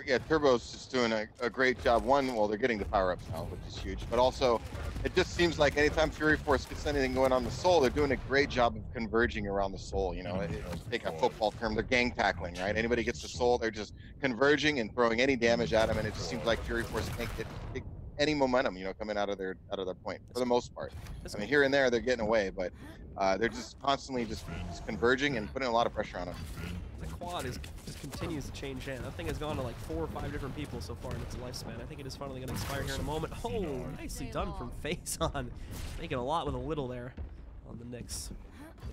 yeah, Turbo's just doing a great job. One, well, they're getting the power-ups now, which is huge. But also, it just seems like anytime Fury Force gets anything going on the Soul, they're doing a great job of converging around the Soul. You know, take a football term, they're gang tackling, right? Anybody gets the Soul, they're just converging and throwing any damage at them, and it just seems like Fury Force can't get any momentum, you know, coming out of their point for the most part. I mean, here and there they're getting away, but they're just constantly just converging and putting a lot of pressure on them. The quad just continues to change hand. That thing has gone to like 4 or 5 different people so far in its lifespan. I think it is finally going to expire here in a moment. Oh, nicely done from Faison. Making a lot with a little there on the Nyx.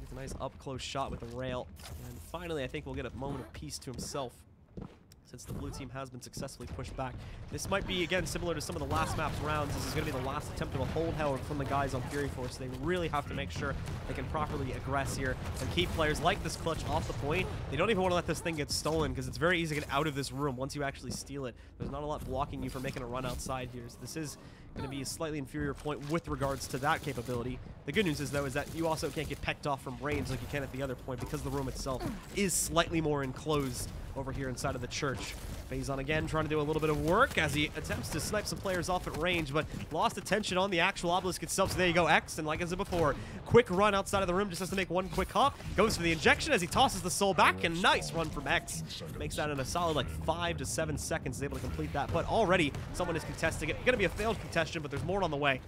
It's a nice up-close shot with the rail. And finally, I think we'll get a moment of peace to himself, since the blue team has been successfully pushed back. This might be, again, similar to some of the last map's rounds. This is going to be the last attempt of a hold, however, from the guys on Fury Force. They really have to make sure they can properly aggress here and keep players like this Clutch off the point. They don't even want to let this thing get stolen, because it's very easy to get out of this room once you actually steal it. There's not a lot blocking you from making a run outside here. So this is going to be a slightly inferior point with regards to that capability. The good news is, though, is that you also can't get pecked off from range like you can at the other point, because the room itself is slightly more enclosed over here inside of the church. Faison again trying to do a little bit of work as he attempts to snipe some players off at range, but lost attention on the actual obelisk itself. So there you go, X, and like I said before, quick run outside of the room, just has to make one quick hop, goes for the injection as he tosses the soul back, and nice run from X. Makes that in a solid like 5 to 7 seconds, is able to complete that, but already someone is contesting it. Gonna be a failed contestation, but there's more on the way.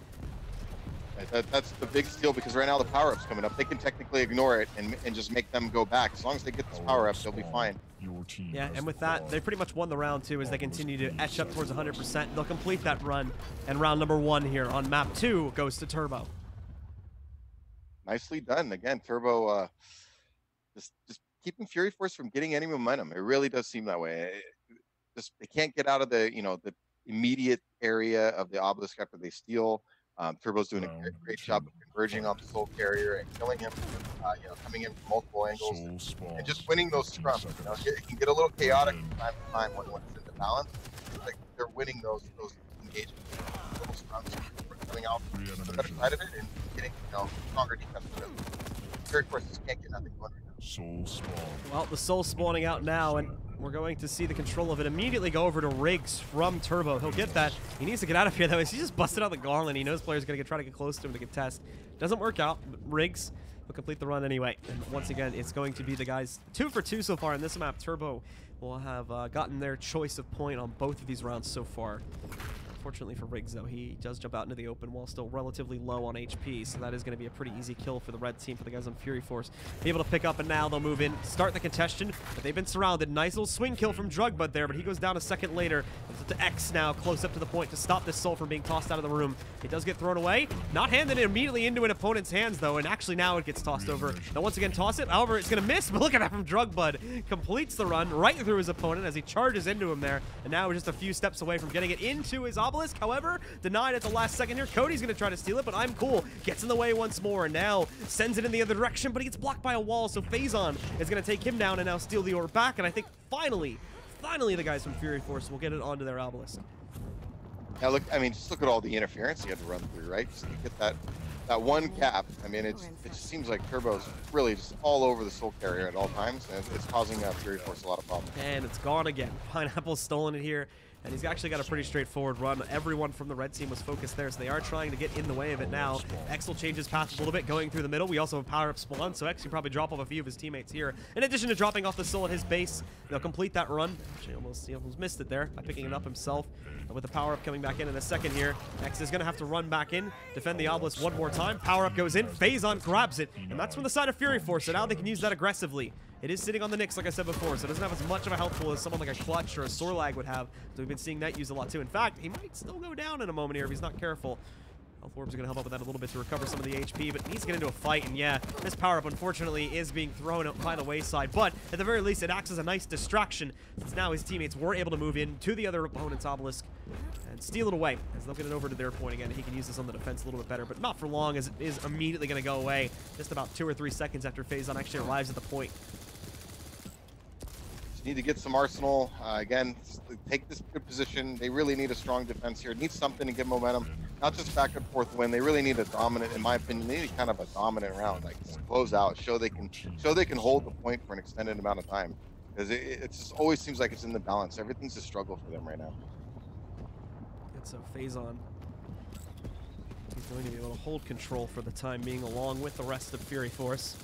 That's the big steal, because right now the power-up's coming up. They can technically ignore it and just make them go back. As long as they get this power-up, they'll be fine. Yeah, and with that, they pretty much won the round, too, as they continue to etch up towards 100%. They'll complete that run, and round number 1 here on map 2 goes to Turbo. Nicely done. Again, Turbo just keeping Fury Force from getting any momentum. It really does seem that way. They can't get out of the, you know, the immediate area of the obelisk after they steal. Turbo's doing a great job of converging on the Soul Carrier and killing him, you know, coming in from multiple angles and just winning those scrums. You know, it can get a little chaotic from time to time when it's in the balance. Like they're winning those engagements, little scrums, coming out from the better side of it and getting, you know, stronger defense with it. Fury Force just can't get nothing going right now. Soul spawn. Well, the Soul spawning out now, and we're going to see the control of it immediately go over to Riggs from Turbo. He'll get that. He needs to get out of here, though. He just busted out the Gauntlet. He knows players are going to try to get close to him to contest. Doesn't work out, but Riggs will complete the run anyway. And once again, it's going to be the guys 2 for 2 so far in this map. Turbo will have gotten their choice of point on both of these rounds so far. Unfortunately for Riggs, though, he does jump out into the open while still relatively low on HP, so that is going to be a pretty easy kill for the red team, for the guys on Fury Force. Be able to pick up, and now they'll move in, start the contention, but they've been surrounded. Nice little swing kill from Drugbud there, but he goes down a second later. It's up to X now, close up to the point to stop this soul from being tossed out of the room. It does get thrown away, not handed immediately into an opponent's hands, though, and actually now it gets tossed over. Now once again, toss it. However, it's going to miss, but look at that from Drugbud. Completes the run right through his opponent as he charges into him there, and now we're just a few steps away from getting it into his obelisk. However, denied at the last second here. Cody's going to try to steal it, but I'm cool. Gets in the way once more, and now sends it in the other direction, but he gets blocked by a wall, so Faison is going to take him down and now steal the orb back, and I think finally the guys from Fury Force will get it onto their obelisk. Yeah, look, I mean, just look at all the interference you had to run through, right? Just to get that one gap. I mean, it just seems like Turbo's really just all over the Soul Carrier at all times, and it's causing Fury Force a lot of problems. And it's gone again. Pineapple's stolen it here, and he's actually got a pretty straightforward run. Everyone from the red team was focused there, so they are trying to get in the way of it now. X will change his path a little bit, going through the middle. We also have power-up spawn, so X can probably drop off a few of his teammates here. In addition to dropping off the soul at his base, they'll complete that run. Actually, he almost missed it there by picking it up himself. With the power-up coming back in a second here, X is going to have to run back in, defend the obelisk one more time. Power-up goes in, Faison grabs it, and that's from the side of Fury Force, so now they can use that aggressively. It is sitting on the Nyx, like I said before, so it doesn't have as much of a health pool as someone like a Clutch or a Sorlag would have. So we've been seeing that used a lot too. In fact, he might still go down in a moment here if he's not careful. Health orbs are going to help out with that a little bit to recover some of the HP, but he needs to get into a fight, and yeah, this power-up unfortunately is being thrown out by the wayside, but at the very least it acts as a nice distraction, since now his teammates were able to move in to the other opponent's obelisk and steal it away, as they'll get it over to their point again. He can use this on the defense a little bit better, but not for long, as it is immediately going to go away just about 2 or 3 seconds after Faison actually arrives at the point. Need to get some arsenal. Again, take this good position. They really need a strong defense here. Need something to give momentum, not just back and forth win. They really need a dominant, in my opinion. They need kind of a dominant round, like close out, show they can hold the point for an extended amount of time. because it just always seems like it's in the balance. Everything's a struggle for them right now. And so Phazon, he's going to be able to hold control for the time being, along with the rest of Fury Force.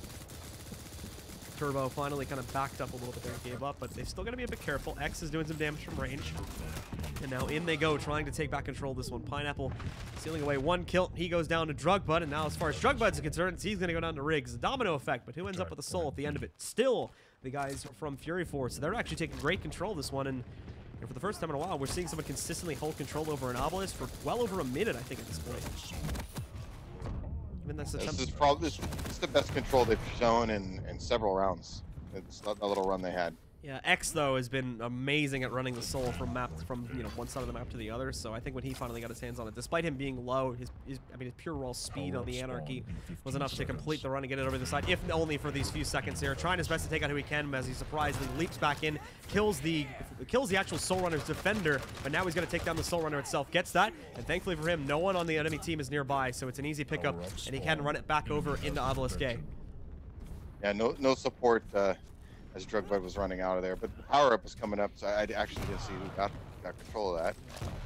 Turbo finally kind of backed up a little bit there and gave up, but they've still got to be a bit careful. X is doing some damage from range. And now in they go, trying to take back control of this one. Pineapple stealing away one kill. He goes down to Drugbud, and now as far as Drugbud's concerned, he's going to go down to Riggs. Domino effect, but who ends up with the soul at the end of it? Still, the guys from Fury Force. They're actually taking great control of this one, and for the first time in a while, we're seeing someone consistently hold control over an obelisk for well over a minute, I think, at this point. Even that's This is probably the best control they've shown in several rounds. It's that little run they had. Yeah, X though has been amazing at running the soul from one side of the map to the other. So I think when he finally got his hands on it, despite him being low, his pure raw speed on the Anarchy was enough to complete the run and get it over the side, if only for these few seconds here. Trying his best to take out who he can as he surprisingly leaps back in, kills the actual Soul Runner's defender, but now he's going to take down the Soul Runner itself. Gets that, and thankfully for him, no one on the enemy team is nearby, so it's an easy pickup, and he can run it back over into Obelisk A. Yeah, no support as Drugbud was running out of there, but the power-up was coming up, so I actually didn't see who got control of that.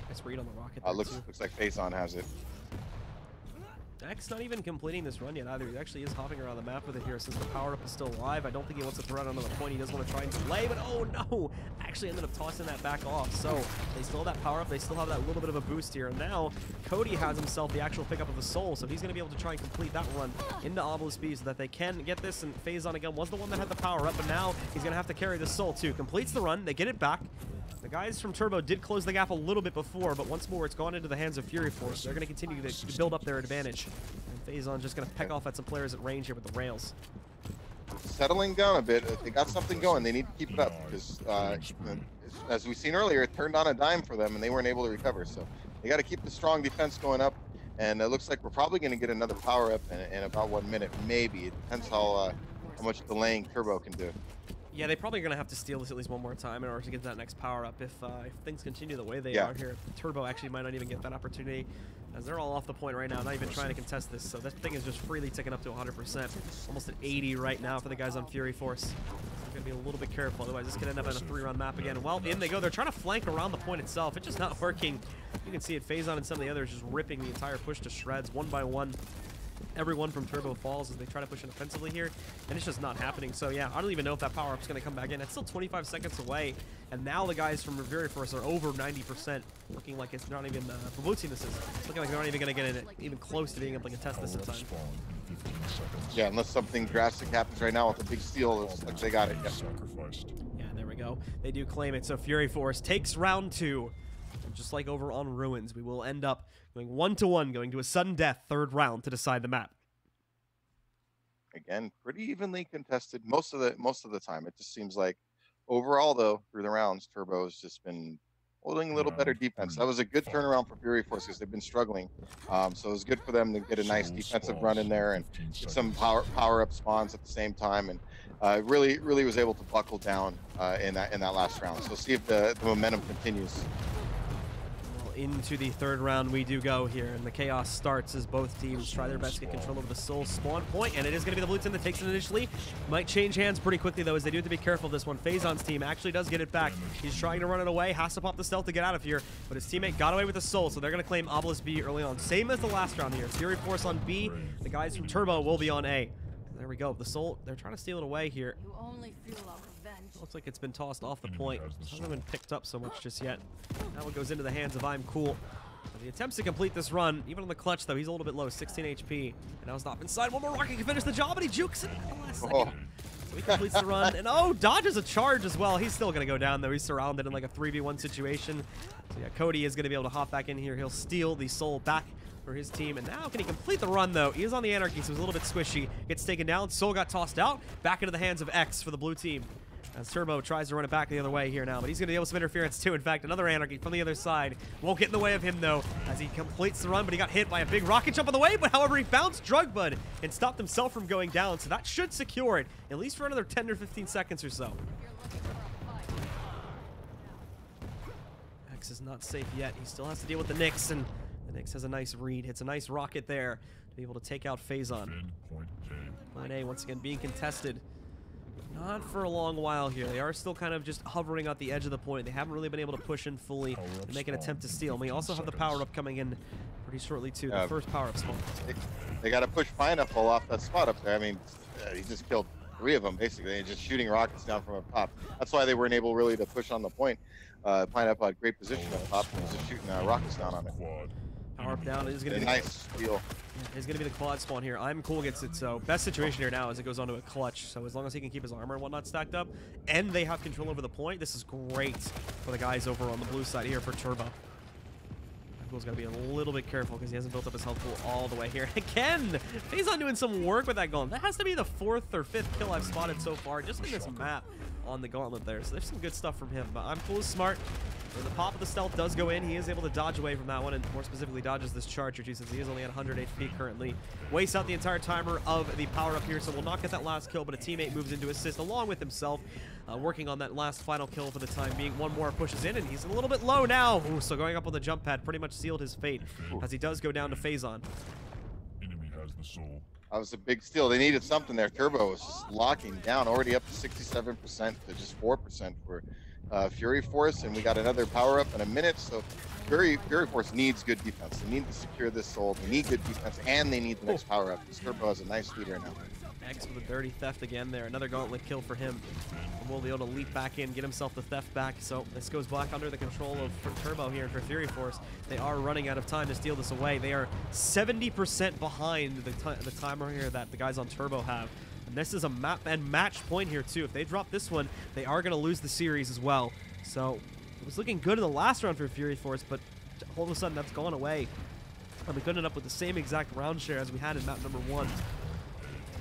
Nice read on the rocket there, looks like Phazon has it. X not even completing this run yet either. He actually is hopping around the map with it here since the power-up is still alive. I don't think he wants to throw it onto the point. He does want to try and delay, but oh no! Actually ended up tossing that back off. So they still have that power-up. They still have that little bit of a boost here. And now Cody has himself the actual pickup of the soul, so he's going to be able to try and complete that run into Obelisk B so that they can get this. And Phazon again was the one that had the power-up, but now he's going to have to carry the soul too. Completes the run. They get it back. The guys from Turbo did close the gap a little bit before, but once more it's gone into the hands of Fury Force. They're going to continue to build up their advantage. And Phazon just going to peck off at some players at range here with the rails. Settling down a bit. They got something going. They need to keep it up because, as we've seen earlier, it turned on a dime for them and they weren't able to recover. So they got to keep the strong defense going up. And it looks like we're probably going to get another power up in about 1 minute, maybe. It depends how much delaying Turbo can do. Yeah, they probably are going to have to steal this at least one more time in order to get that next power-up. If things continue the way they are here, Turbo actually might not even get that opportunity, as they're all off the point right now, not even trying to contest this. So that thing is just freely ticking up to 100%. Almost at 80 right now for the guys on Fury Force. So they're going to be a little bit careful, otherwise this could end up in a 3-run map again. Well, in they go. They're trying to flank around the point itself. It's just not working. You can see it, Phazon and some of the others just ripping the entire push to shreds one by one. Everyone from Turbo falls as they try to push in offensively here, and it's just not happening. So yeah, I don't even know if that power-up is going to come back in. It's still 25 seconds away, and now the guys from Fury Force are over 90%, looking like it's not even, for blue team this is, it's looking like they're not even going to get even close to being able to contest this in time. Yeah, unless something drastic happens right now with a big steal, it looks like they got it. Yep. Yeah, there we go. They do claim it, so Fury Force takes round 2. Just like over on Ruins, we will end up going 1-1, going to a sudden death 3rd round to decide the map. Again, pretty evenly contested most of the time. It just seems like overall, though, through the rounds, Turbo has just been holding a little better defense. That was a good turnaround for Fury Force because they've been struggling. So it was good for them to get a nice defensive run in there and get some power-up spawns at the same time, and really was able to buckle down in that last round. So see if the momentum continues. Into the 3rd round we do go here, and the chaos starts as both teams try their best to get control over the soul spawn point, and it is going to be the blue team that takes it initially. Might change hands pretty quickly though, as they do have to be careful of this one. Phazon's team actually does get it back. He's trying to run it away, has to pop the stealth to get out of here, but his teammate got away with the soul, so they're going to claim Obelisk B early on. Same as the last round here. Fury Force on B, the guys from Turbo will be on A. There we go. The soul, they're trying to steal it away here. You only feel our revenge. Looks like it's been tossed off the point. It hasn't been picked up so much just yet. Now it goes into the hands of I'm Cool. He attempts to complete this run, even on the clutch though. He's a little bit low, 16 HP. And now stop inside. One more rocket can finish the job, and he jukes it at the last second. So he completes the run, and dodges a charge as well. He's still gonna go down though. He's surrounded in like a 3v1 situation. So yeah, Cody is gonna be able to hop back in here. He'll steal the soul back for his team, and now can he complete the run though? He is on the Anarchy, so he's a little bit squishy. Gets taken down. Soul got tossed out. Back into the hands of X for the blue team. As Turbo tries to run it back the other way here now, but he's going to deal with some interference too. In fact, another Anarchy from the other side. Won't get in the way of him though, as he completes the run, but he got hit by a big rocket jump on the way, but however he bounced Drugbud and stopped himself from going down, so that should secure it, at least for another 10 or 15 seconds or so. X is not safe yet. He still has to deal with the Nyx, and the Nyx has a nice read. Hits a nice rocket there to be able to take out Phazon. Point A once again being contested. Not for a long while here. They are still kind of just hovering at the edge of the point. They haven't really been able to push in fully and make an attempt to steal. And we also have the power-up coming in pretty shortly, too. The first power-up spawn. They got to push Pineapple off that spot up there. I mean, he just killed 3 of them, basically. They're just shooting rockets down from up top. That's why they weren't able really to push on the point. Pineapple had great position up top and was just shooting rockets down on it. Power-up down is going to be nice steal. It's going to be the quad spawn here. I'm cool against it, so best situation here now is it goes onto a clutch. So as long as he can keep his armor and whatnot stacked up, and they have control over the point, this is great for the guys over on the blue side here for Turbo. Cool's got to be a little bit careful because he hasn't built up his health pool all the way here. Again, he's not doing some work with that golem. That has to be the 4th or 5th kill I've spotted so far just in this map on the gauntlet there. So there's some good stuff from him, but I'm cool as smart. When the pop of the stealth does go in, he is able to dodge away from that one, and more specifically dodges this charge, since he is only at 100 HP currently. Wastes out the entire timer of the power-up here, so will not get that last kill, but a teammate moves into assist along with himself, working on that last final kill for the time being. One more pushes in, and he's a little bit low now. Ooh, so going up on the jump pad pretty much sealed his fate as he does go down to Phazon. Enemy has the soul. That was a big steal. They needed something there. Turbo was just locking down, already up to 67% to just 4% for Fury Force, and we got another power up in a minute. So Fury Force needs good defense. They need to secure this soul. They need good defense, and they need the next power up. This Turbo has a nice leader now. X with a dirty theft again there. Another gauntlet kill for him. And will be able to leap back in, get himself the theft back. So this goes back under the control of Turbo here for Fury Force. They are running out of time to steal this away. They are 70% behind the timer here that the guys on Turbo have. And this is a map and match point here too. If they drop this one, they are going to lose the series as well. So it was looking good in the last round for Fury Force, but all of a sudden that's gone away. And we could end up with the same exact round share as we had in map number 1.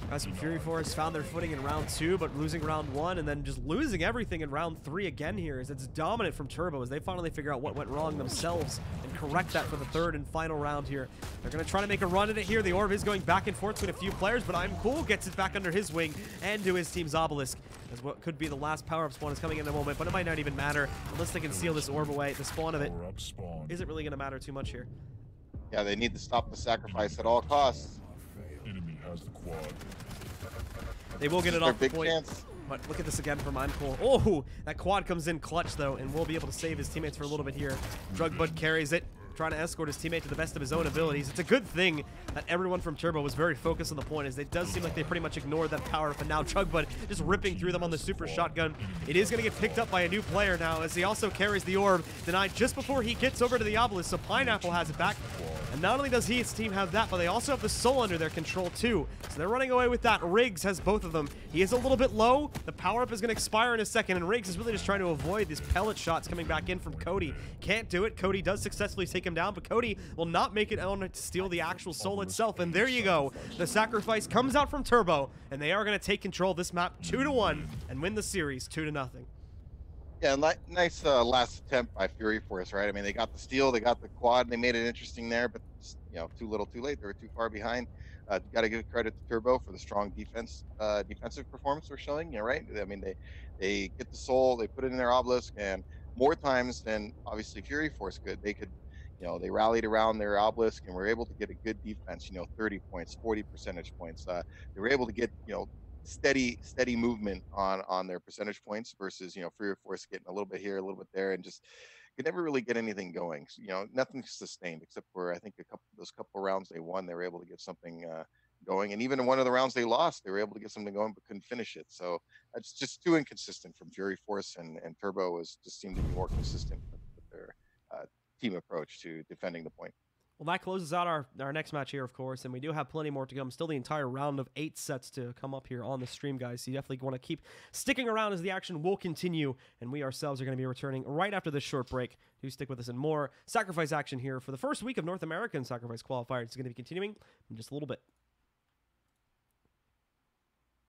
Guys from Fury Force found their footing in round 2, but losing round 1 and then just losing everything in round 3 again here as it's dominant from Turbo as they finally figure out what went wrong themselves and correct that for the 3rd and final round here. They're going to try to make a run at it here. The orb is going back and forth between a few players, but I'm Cool gets it back under his wing and to his team's obelisk as what could be the last power-up spawn is coming in a moment, but it might not even matter unless they can seal this orb away. The spawn of it isn't really going to matter too much here. Yeah, they need to stop the sacrifice at all costs. Enemy has the quad. They will get it off the big point. chance. But look at this again from Cool. Oh, that quad comes in clutch though, and will be able to save his teammates for a little bit here. Drugbud carries it, trying to escort his teammate to the best of his own abilities. It's a good thing that everyone from Turbo was very focused on the point, as it does seem like they pretty much ignored that power up, and now Drugbud just ripping through them on the super shotgun. It is going to get picked up by a new player now, as he also carries the orb, denied just before he gets over to the obelisk, so Pineapple has it back. And not only does his team have that, but they also have the soul under their control too. So they're running away with that. Riggs has both of them. He is a little bit low. The power-up is going to expire in a second, and Riggs is really just trying to avoid these pellet shots coming back in from Cody. Can't do it. Cody does successfully take him down, but Cody will not make it on to steal the actual soul itself. And there you go. The sacrifice comes out from Turbo, and they are going to take control of this map 2-1 and win the series 2-0. Yeah, nice last attempt by Fury Force, right? I mean, they got the steal, they got the quad, and they made it interesting there, but you know, too little, too late. They were too far behind. Got to give credit to Turbo for the strong defensive performance we're showing. You know, right? I mean, they get the soul, they put it in their obelisk, and more times than obviously Fury Force could. They could, you know, they rallied around their obelisk and were able to get a good defense. You know, 30 points, 40 percentage points. They were able to get, you know, steady movement on their percentage points versus, you know, Fury Force getting a little bit here, a little bit there, and just could never really get anything going. So, you know, nothing sustained except for I think those couple rounds they won, they were able to get something going, and even in one of the rounds they lost, they were able to get something going but couldn't finish it. So it's just too inconsistent from Fury Force, and Turbo just seemed to be more consistent with their team approach to defending the point. Well, that closes out our next match here, of course, and we do have plenty more to come. Still the entire round of 8 sets to come up here on the stream, guys, so you definitely want to keep sticking around as the action will continue, and we ourselves are going to be returning right after this short break. Do stick with us in more Sacrifice action here for the first week of North American Sacrifice Qualifier. It's going to be continuing in just a little bit.